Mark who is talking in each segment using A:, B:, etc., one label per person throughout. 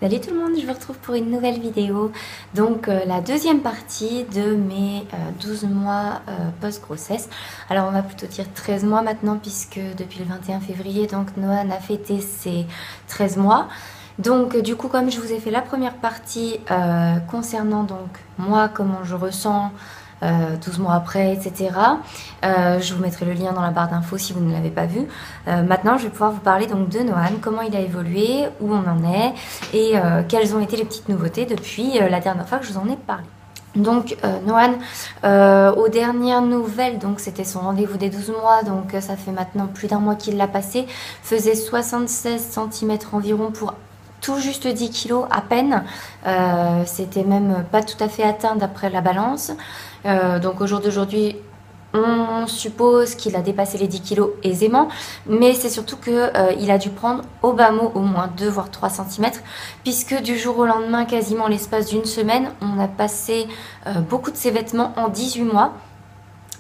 A: Salut tout le monde, je vous retrouve pour une nouvelle vidéo. Donc la deuxième partie de mes 12 mois post-grossesse. Alors on va plutôt dire 13 mois maintenant puisque depuis le 21 février, donc Noan a fêté ses 13 mois. Donc du coup, comme je vous ai fait la première partie concernant donc moi, comment je ressens 12 mois après, etc. Je vous mettrai le lien dans la barre d'infos si vous ne l'avez pas vu. Maintenant, je vais pouvoir vous parler donc de Noan, comment il a évolué, où on en est et quelles ont été les petites nouveautés depuis la dernière fois que je vous en ai parlé. Donc Noan, aux dernières nouvelles, donc c'était son rendez-vous des 12 mois, donc ça fait maintenant plus d'un mois qu'il l'a passé, faisait 76 cm environ pour tout juste 10 kg à peine, c'était même pas tout à fait atteint d'après la balance. Donc au jour d'aujourd'hui, on suppose qu'il a dépassé les 10 kg aisément, mais c'est surtout qu'il a dû prendre au bas mot au moins 2 voire 3 cm, puisque du jour au lendemain, quasiment l'espace d'une semaine, on a passé beaucoup de ses vêtements en 18 mois.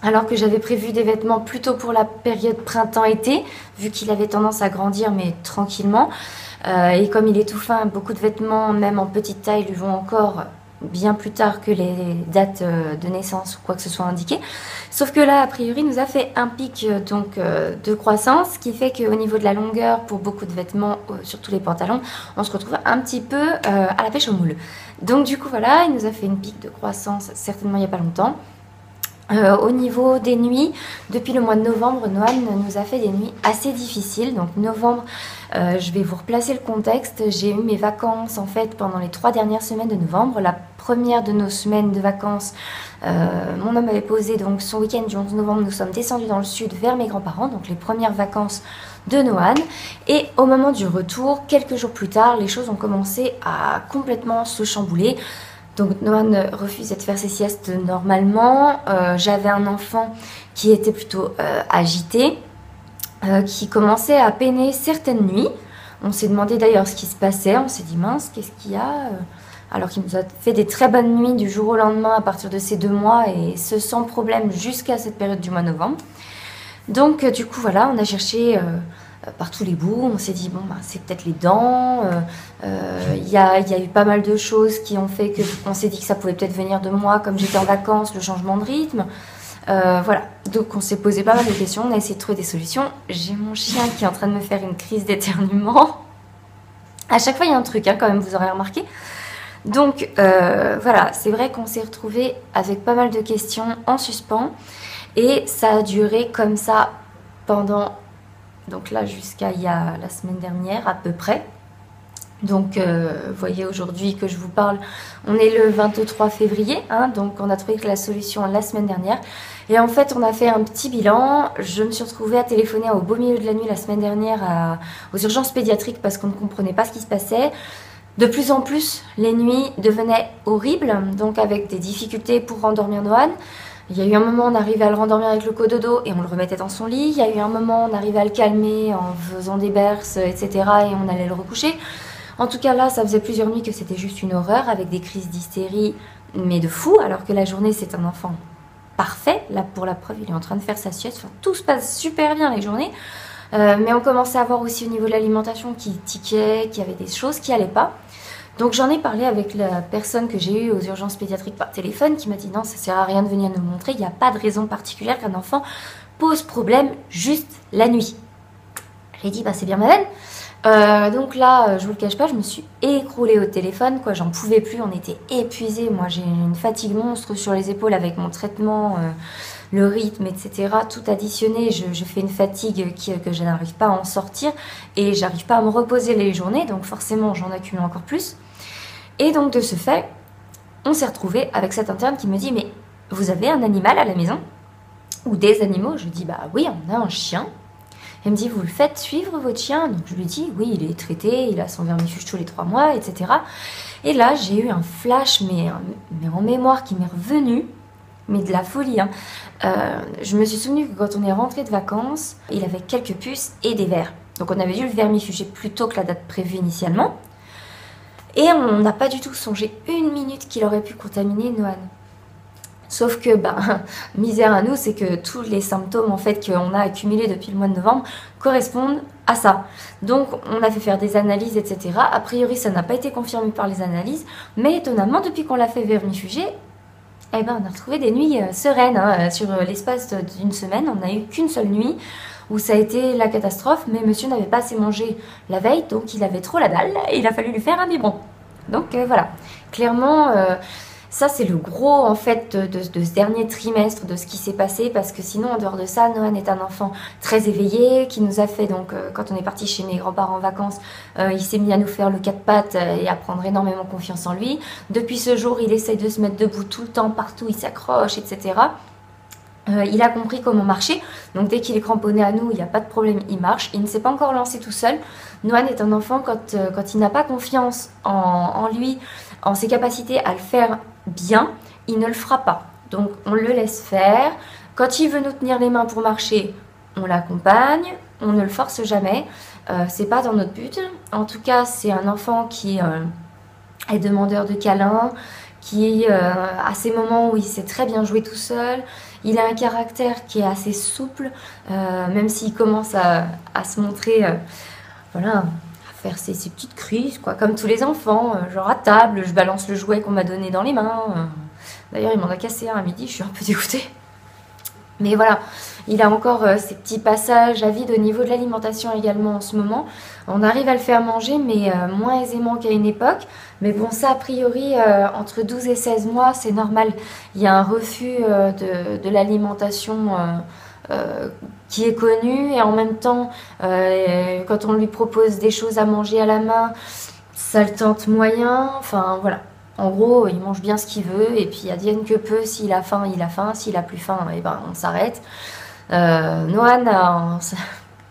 A: Alors que j'avais prévu des vêtements plutôt pour la période printemps-été, vu qu'il avait tendance à grandir, mais tranquillement. Et comme il est tout fin, beaucoup de vêtements, même en petite taille, lui vont encore bien plus tard que les dates de naissance ou quoi que ce soit indiqué. Sauf que là, a priori, il nous a fait un pic de croissance, qui fait qu'au niveau de la longueur, pour beaucoup de vêtements, surtout les pantalons, on se retrouve un petit peu à la pêche au moule. Donc du coup, voilà, il nous a fait une pic de croissance, certainement il n'y a pas longtemps. Au niveau des nuits, depuis le mois de novembre, Noan nous a fait des nuits assez difficiles. Donc novembre, je vais vous replacer le contexte. J'ai eu mes vacances en fait pendant les 3 dernières semaines de novembre. La première de nos semaines de vacances, mon homme avait posé donc son week-end du 11 novembre. Nous sommes descendus dans le sud vers mes grands-parents, donc les premières vacances de Noan. Et au moment du retour, quelques jours plus tard, les choses ont commencé à complètement se chambouler. Donc Noan refusait de faire ses siestes normalement. J'avais un enfant qui était plutôt agité, qui commençait à peiner certaines nuits. On s'est demandé d'ailleurs ce qui se passait. On s'est dit mince, qu'est-ce qu'il y a alors qu'il nous a fait des très bonnes nuits du jour au lendemain à partir de ces 2 mois et ce sans problème jusqu'à cette période du mois de novembre. Donc du coup voilà, on a cherché par tous les bouts, on s'est dit bon bah, c'est peut-être les dents, il y a eu pas mal de choses qui ont fait qu'on s'est dit que ça pouvait peut-être venir de moi comme j'étais en vacances, le changement de rythme, voilà, donc on s'est posé pas mal de questions, on a essayé de trouver des solutions. J'ai mon chien qui est en train de me faire une crise d'éternuement, à chaque fois il y a un truc hein, quand même, vous aurez remarqué. Donc voilà, c'est vrai qu'on s'est retrouvé avec pas mal de questions en suspens et ça a duré comme ça pendant... Donc là, jusqu'à il y a la semaine dernière à peu près. Donc, vous voyez aujourd'hui que je vous parle, on est le 23 février, hein, donc on a trouvé que la solution la semaine dernière. Et en fait, on a fait un petit bilan. Je me suis retrouvée à téléphoner au beau milieu de la nuit la semaine dernière aux urgences pédiatriques parce qu'on ne comprenait pas ce qui se passait. De plus en plus, les nuits devenaient horribles, donc avec des difficultés pour rendormir Noan. Il y a eu un moment, on arrivait à le rendormir avec le cododo et on le remettait dans son lit. Il y a eu un moment, on arrivait à le calmer en faisant des berces, etc. et on allait le recoucher. En tout cas, là, ça faisait plusieurs nuits que c'était juste une horreur avec des crises d'hystérie, mais de fou, alors que la journée, c'est un enfant parfait. Là, pour la preuve, il est en train de faire sa sieste. Enfin, tout se passe super bien les journées. Mais on commençait à voir aussi au niveau de l'alimentation qu'il tiquait, qu'il y avait des choses qui n'allaient pas. Donc j'en ai parlé avec la personne que j'ai eue aux urgences pédiatriques par téléphone qui m'a dit non, ça sert à rien de venir nous le montrer, il n'y a pas de raison particulière qu'un enfant pose problème juste la nuit. J'ai dit bah c'est bien ma veine. Donc là, je vous le cache pas, je me suis écroulée au téléphone, quoi, j'en pouvais plus, on était épuisés. Moi j'ai une fatigue monstre sur les épaules avec mon traitement, le rythme, etc. Tout additionné, je fais une fatigue que je n'arrive pas à en sortir et j'arrive pas à me reposer les journées, donc forcément j'en accumule encore plus. Et donc de ce fait, on s'est retrouvé avec cette interne qui me dit mais vous avez un animal à la maison ou des animaux? Je dis bah oui, on a un chien. Elle me dit vous le faites suivre votre chien? Donc je lui dis oui, il est traité, il a son vermifuge tous les 3 mois, etc. Et là j'ai eu un flash mais en mémoire qui m'est revenu, mais de la folie hein. Je me suis souvenu que quand on est rentré de vacances, il avait quelques puces et des vers. Donc on avait dû le vermifuger plus tôt que la date prévue initialement. Et on n'a pas du tout songé une minute qu'il aurait pu contaminer Noan. Sauf que, ben, misère à nous, c'est que tous les symptômes en fait qu'on a accumulés depuis le mois de novembre correspondent à ça. Donc on a fait faire des analyses, etc. A priori, ça n'a pas été confirmé par les analyses, mais étonnamment, depuis qu'on l'a fait vermifuger, eh ben, on a retrouvé des nuits sereines. Hein. Sur l'espace d'une semaine, on n'a eu qu'une seule nuit où ça a été la catastrophe, mais monsieur n'avait pas assez mangé la veille, donc il avait trop la dalle, et il a fallu lui faire un biberon. Donc voilà, clairement, ça c'est le gros en fait de ce dernier trimestre, de ce qui s'est passé, parce que sinon en dehors de ça, Noan est un enfant très éveillé, qui nous a fait, donc quand on est parti chez mes grands-parents en vacances, il s'est mis à nous faire le quatre pattes et à prendre énormément confiance en lui. Depuis ce jour, il essaye de se mettre debout tout le temps, partout, il s'accroche, etc. Il a compris comment marcher, donc dès qu'il est cramponné à nous, il n'y a pas de problème, il marche. Il ne s'est pas encore lancé tout seul. Noan est un enfant, quand il n'a pas confiance en lui, en ses capacités à le faire bien, il ne le fera pas. Donc on le laisse faire. Quand il veut nous tenir les mains pour marcher, on l'accompagne, on ne le force jamais. C'est pas dans notre but. En tout cas, c'est un enfant qui est demandeur de câlins, qui à ces moments où il sait très bien jouer tout seul. Il a un caractère qui est assez souple, même s'il commence à se montrer, voilà, à faire ses petites crises, quoi, comme tous les enfants, genre à table, je balance le jouet qu'on m'a donné dans les mains. D'ailleurs, il m'en a cassé un à midi, je suis un peu dégoûtée. Mais voilà, il a encore ces petits passages à vide au niveau de l'alimentation également en ce moment. On arrive à le faire manger, mais moins aisément qu'à une époque. Mais bon, ça, a priori, entre 12 et 16 mois, c'est normal. Il y a un refus de l'alimentation qui est connu. Et en même temps, quand on lui propose des choses à manger à la main, ça le tente moyen. Enfin, voilà. En gros, il mange bien ce qu'il veut, et puis advienne que peu, s'il a faim, il a faim, s'il a plus faim, eh ben, on s'arrête. Noan a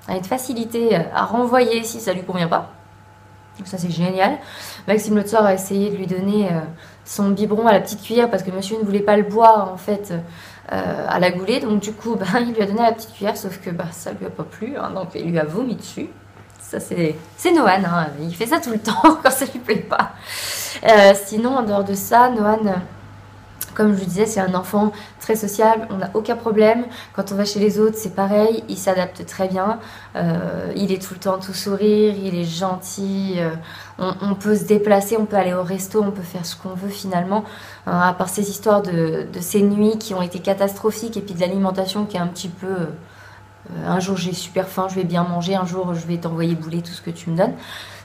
A: une facilité à renvoyer si ça lui convient pas. Donc ça c'est génial. Maxime l'autre soir a essayé de lui donner son biberon à la petite cuillère parce que monsieur ne voulait pas le boire en fait à la goulée. Donc du coup, il lui a donné à la petite cuillère, sauf que ça lui a pas plu, hein, donc il lui a vomi dessus. Ça c'est Noan, hein, il fait ça tout le temps quand ça lui plaît pas. Sinon, en dehors de ça, Noan, comme je vous disais, c'est un enfant très sociable, on n'a aucun problème. Quand on va chez les autres, c'est pareil, il s'adapte très bien. Il est tout le temps tout sourire, il est gentil. On peut se déplacer, on peut aller au resto, on peut faire ce qu'on veut finalement. À part ces histoires de ces nuits qui ont été catastrophiques et puis de l'alimentation qui est un petit peu... un jour j'ai super faim, je vais bien manger, un jour je vais t'envoyer bouler tout ce que tu me donnes.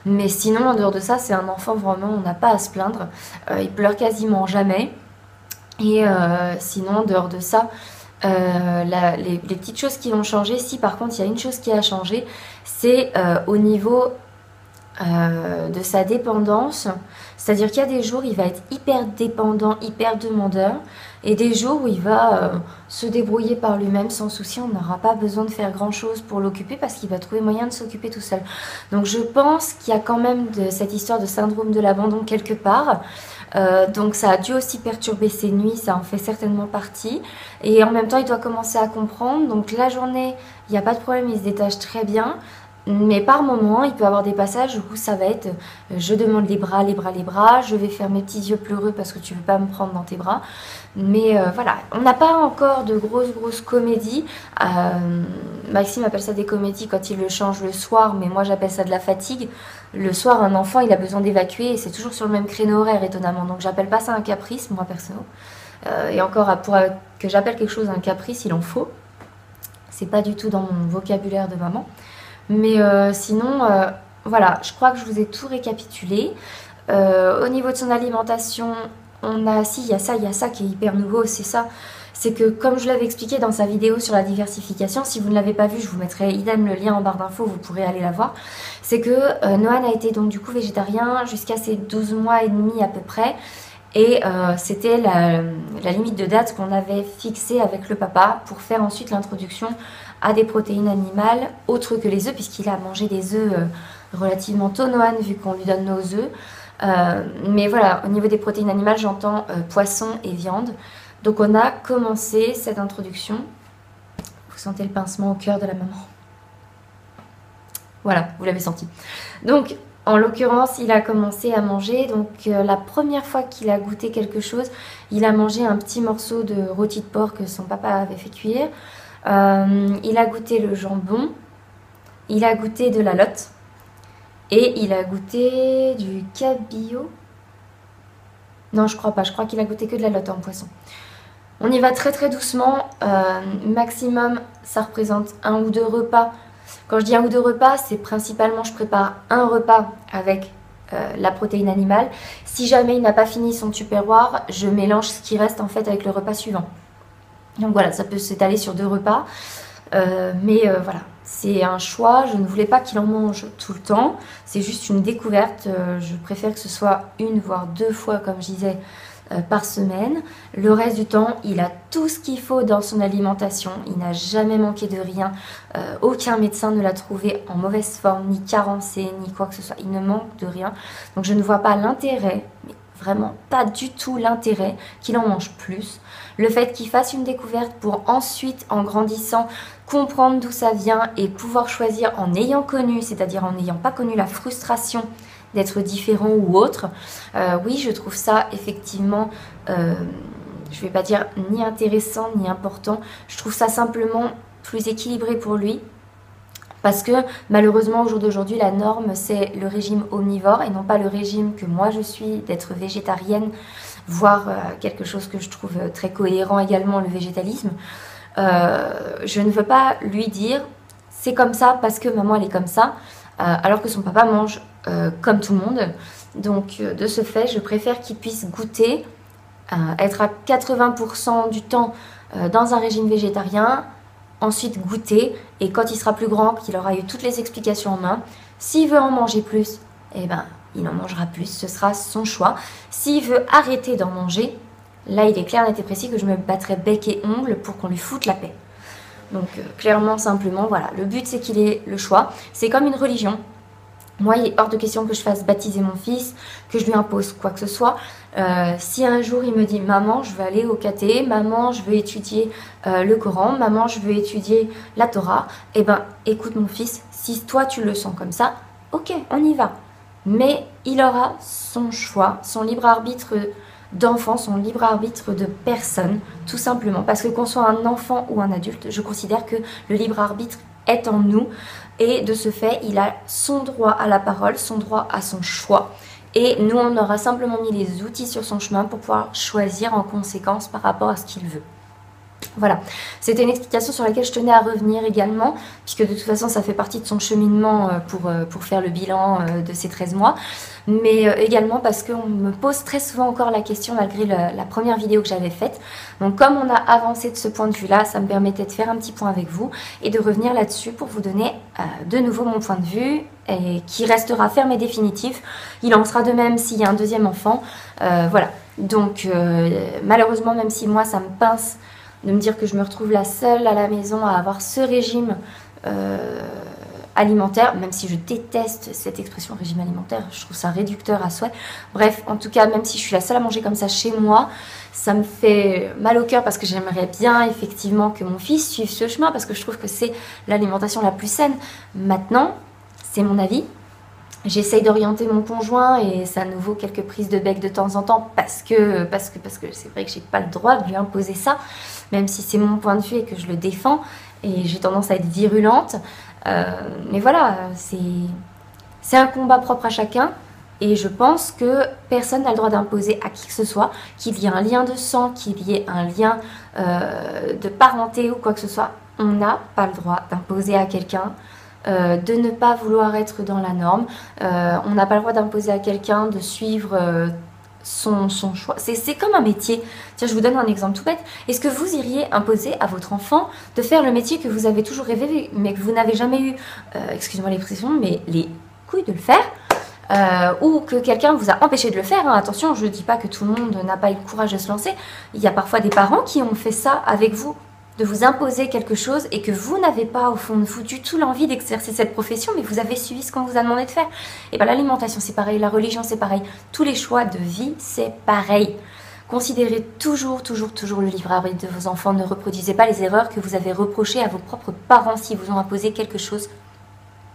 A: Mais sinon, en dehors de ça, c'est un enfant vraiment, on n'a pas à se plaindre. Il pleure quasiment jamais. Et sinon, en dehors de ça, les petites choses qui vont changer, si par contre il y a une chose qui a changé, c'est au niveau de sa dépendance. C'est-à-dire qu'il y a des jours, il va être hyper dépendant, hyper demandeur, et des jours où il va se débrouiller par lui-même sans souci. On n'aura pas besoin de faire grand-chose pour l'occuper parce qu'il va trouver moyen de s'occuper tout seul. Donc je pense qu'il y a quand même cette histoire de syndrome de l'abandon quelque part. Donc ça a dû aussi perturber ses nuits, ça en fait certainement partie. Et en même temps, il doit commencer à comprendre. Donc la journée, il n'y a pas de problème, il se détache très bien. Mais par moment, il peut y avoir des passages où ça va être je demande les bras, les bras, les bras, je vais faire mes petits yeux pleureux parce que tu ne veux pas me prendre dans tes bras. Mais voilà, on n'a pas encore de grosses comédies. Maxime appelle ça des comédies quand il le change le soir, mais moi j'appelle ça de la fatigue. Le soir, un enfant, il a besoin d'évacuer et c'est toujours sur le même créneau horaire, étonnamment. Donc j'appelle pas ça un caprice, moi perso. Et encore, pour que j'appelle quelque chose un caprice, il en faut. C'est pas du tout dans mon vocabulaire de maman. Mais sinon, voilà, je crois que je vous ai tout récapitulé. Au niveau de son alimentation, il y a ça qui est hyper nouveau, c'est ça. C'est que, comme je l'avais expliqué dans sa vidéo sur la diversification, si vous ne l'avez pas vu, je vous mettrai idem le lien en barre d'infos, vous pourrez aller la voir. C'est que Noan a été donc du coup végétarien jusqu'à ses 12 mois et demi à peu près. Et c'était la limite de date qu'on avait fixée avec le papa pour faire ensuite l'introduction à des protéines animales autres que les œufs, puisqu'il a mangé des œufs relativement tôt, Noan, vu qu'on lui donne nos œufs. Mais voilà, au niveau des protéines animales, j'entends poisson et viande. Donc on a commencé cette introduction. Vous sentez le pincement au cœur de la maman. Voilà, vous l'avez senti. Donc En l'occurrence, il a commencé à manger, donc la première fois qu'il a goûté quelque chose, il a mangé un petit morceau de rôti de porc que son papa avait fait cuire. Il a goûté le jambon, il a goûté de la lotte et il a goûté du cabillaud. Non, je crois pas, je crois qu'il a goûté que de la lotte en poisson. On y va très très doucement, maximum ça représente 1 ou 2 repas. Quand je dis 1 ou 2 repas, c'est principalement je prépare un repas avec la protéine animale. Si jamais il n'a pas fini son tupperware, je mélange ce qui reste en fait avec le repas suivant. Donc voilà, ça peut s'étaler sur 2 repas. Voilà, c'est un choix. Je ne voulais pas qu'il en mange tout le temps. C'est juste une découverte. Je préfère que ce soit 1 voire 2 fois, comme je disais, par semaine. Le reste du temps, il a tout ce qu'il faut dans son alimentation. Il n'a jamais manqué de rien. Aucun médecin ne l'a trouvé en mauvaise forme, ni carencé, ni quoi que ce soit. Il ne manque de rien. Donc je ne vois pas l'intérêt, mais vraiment pas du tout l'intérêt qu'il en mange plus. Le fait qu'il fasse une découverte pour ensuite, en grandissant, comprendre d'où ça vient et pouvoir choisir en ayant connu, c'est-à-dire en n'ayant pas connu la frustration d'être différent ou autre. Oui, je trouve ça effectivement, je ne vais pas dire ni intéressant ni important, je trouve ça simplement plus équilibré pour lui. Parce que malheureusement au jour d'aujourd'hui la norme c'est le régime omnivore et non pas le régime que moi je suis, d'être végétarienne, voire quelque chose que je trouve très cohérent également, le végétalisme. Je ne veux pas lui dire c'est comme ça parce que maman elle est comme ça, alors que son papa mange comme tout le monde. Donc de ce fait je préfère qu'il puisse goûter, être à 80% du temps dans un régime végétarien, ensuite goûter, et quand il sera plus grand, qu'il aura eu toutes les explications en main, s'il veut en manger plus, eh ben il en mangera plus, ce sera son choix. S'il veut arrêter d'en manger, là il est clair, net et précis que je me battrai bec et ongle pour qu'on lui foute la paix. Donc clairement, simplement, voilà, le but c'est qu'il ait le choix. C'est comme une religion. Moi, il est hors de question que je fasse baptiser mon fils, que je lui impose quoi que ce soit. Si un jour il me dit « Maman, je veux aller au caté, maman, je veux étudier le Coran, maman, je veux étudier la Torah », eh ben, écoute mon fils, si toi tu le sens comme ça, ok, on y va. Mais il aura son choix, son libre arbitre d'enfant, son libre arbitre de personne, tout simplement. Parce que qu'on soit un enfant ou un adulte, je considère que le libre arbitre est en nous. Et de ce fait, il a son droit à la parole, son droit à son choix. Et nous, on aura simplement mis les outils sur son chemin pour pouvoir choisir en conséquence par rapport à ce qu'il veut. Voilà, c'était une explication sur laquelle je tenais à revenir également, puisque de toute façon ça fait partie de son cheminement pour faire le bilan de ces 13 mois, mais également parce qu'on me pose très souvent encore la question malgré la première vidéo que j'avais faite. Donc comme on a avancé de ce point de vue là, ça me permettait de faire un petit point avec vous et de revenir là-dessus pour vous donner de nouveau mon point de vue, et qui restera ferme et définitif. Il en sera de même s'il y a un deuxième enfant, voilà. Donc malheureusement, même si moi ça me pince de me dire que je me retrouve la seule à la maison à avoir ce régime alimentaire, même si je déteste cette expression régime alimentaire, je trouve ça réducteur à souhait. Bref, en tout cas, même si je suis la seule à manger comme ça chez moi, ça me fait mal au cœur parce que j'aimerais bien effectivement que mon fils suive ce chemin parce que je trouve que c'est l'alimentation la plus saine. Maintenant, c'est mon avis. J'essaye d'orienter mon conjoint et ça nous vaut quelques prises de bec de temps en temps parce que c'est vrai que j'ai pas le droit de lui imposer ça, même si c'est mon point de vue et que je le défends et j'ai tendance à être virulente. Mais voilà, c'est un combat propre à chacun et je pense que personne n'a le droit d'imposer à qui que ce soit, qu'il y ait un lien de sang, qu'il y ait un lien de parenté ou quoi que ce soit. On n'a pas le droit d'imposer à quelqu'un de ne pas vouloir être dans la norme. On n'a pas le droit d'imposer à quelqu'un de suivre son choix. C'est comme un métier. Tiens, je vous donne un exemple tout bête. Est-ce que vous iriez imposer à votre enfant de faire le métier que vous avez toujours rêvé, mais que vous n'avez jamais eu, excusez-moi l'expression, mais les couilles de le faire, ou que quelqu'un vous a empêché de le faire, hein. Attention, je ne dis pas que tout le monde n'a pas eu le courage de se lancer. Il y a parfois des parents qui ont fait ça avec vous, de vous imposer quelque chose et que vous n'avez pas au fond de vous du tout l'envie d'exercer cette profession, mais vous avez suivi ce qu'on vous a demandé de faire. Et bien l'alimentation c'est pareil, la religion c'est pareil, tous les choix de vie c'est pareil. Considérez toujours le libre arbitre de vos enfants, ne reproduisez pas les erreurs que vous avez reprochées à vos propres parents s'ils vous ont imposé quelque chose.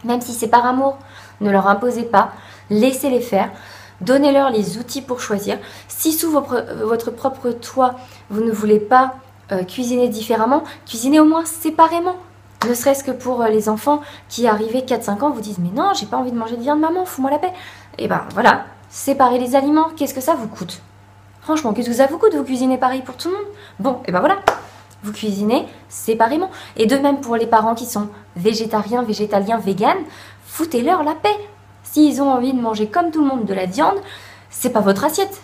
A: Même si c'est par amour, ne leur imposez pas, laissez-les faire. Donnez-leur les outils pour choisir. Si sous votre propre toit, vous ne voulez pas cuisiner différemment, cuisinez au moins séparément. Ne serait-ce que pour les enfants qui arrivaient 4-5 ans vous disent « Mais non, j'ai pas envie de manger de viande, maman, fous-moi la paix !» Et ben voilà, séparez les aliments. Qu'est-ce que ça vous coûte? Franchement, qu'est-ce que ça vous coûte? Vous cuisinez pareil pour tout le monde? Bon, et ben voilà, vous cuisinez séparément. Et de même pour les parents qui sont végétariens, végétaliens, véganes, foutez-leur la paix. S'ils ont envie de manger comme tout le monde de la viande, c'est pas votre assiette.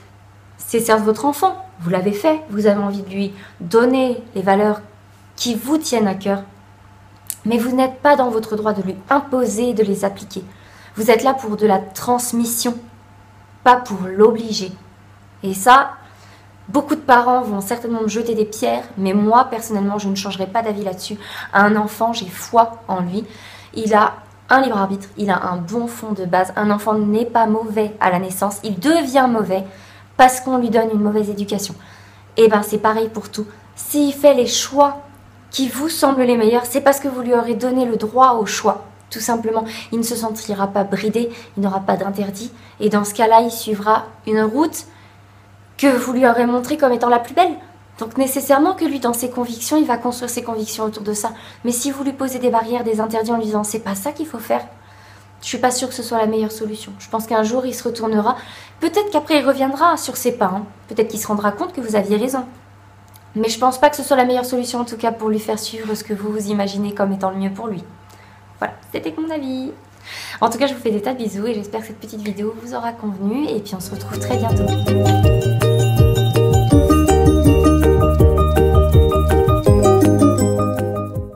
A: C'est certes votre enfant, vous l'avez fait, vous avez envie de lui donner les valeurs qui vous tiennent à cœur. Mais vous n'êtes pas dans votre droit de lui imposer de les appliquer. Vous êtes là pour de la transmission, pas pour l'obliger. Et ça, beaucoup de parents vont certainement me jeter des pierres, mais moi, personnellement, je ne changerai pas d'avis là-dessus. Un enfant, j'ai foi en lui. Il a un libre arbitre, il a un bon fond de base. Un enfant n'est pas mauvais à la naissance, il devient mauvais parce qu'on lui donne une mauvaise éducation. Et bien c'est pareil pour tout. S'il fait les choix qui vous semblent les meilleurs, c'est parce que vous lui aurez donné le droit au choix. Tout simplement, il ne se sentira pas bridé, il n'aura pas d'interdit. Et dans ce cas-là, il suivra une route que vous lui aurez montrée comme étant la plus belle. Donc nécessairement que lui, dans ses convictions, il va construire ses convictions autour de ça. Mais si vous lui posez des barrières, des interdits en lui disant « c'est pas ça qu'il faut faire », je suis pas sûre que ce soit la meilleure solution. Je pense qu'un jour, il se retournera. Peut-être qu'après, il reviendra sur ses pas. Hein. Peut-être qu'il se rendra compte que vous aviez raison. Mais je pense pas que ce soit la meilleure solution, en tout cas, pour lui faire suivre ce que vous vous imaginez comme étant le mieux pour lui. Voilà, c'était mon avis. En tout cas, je vous fais des tas de bisous et j'espère que cette petite vidéo vous aura convenu. Et puis, on se retrouve très bientôt.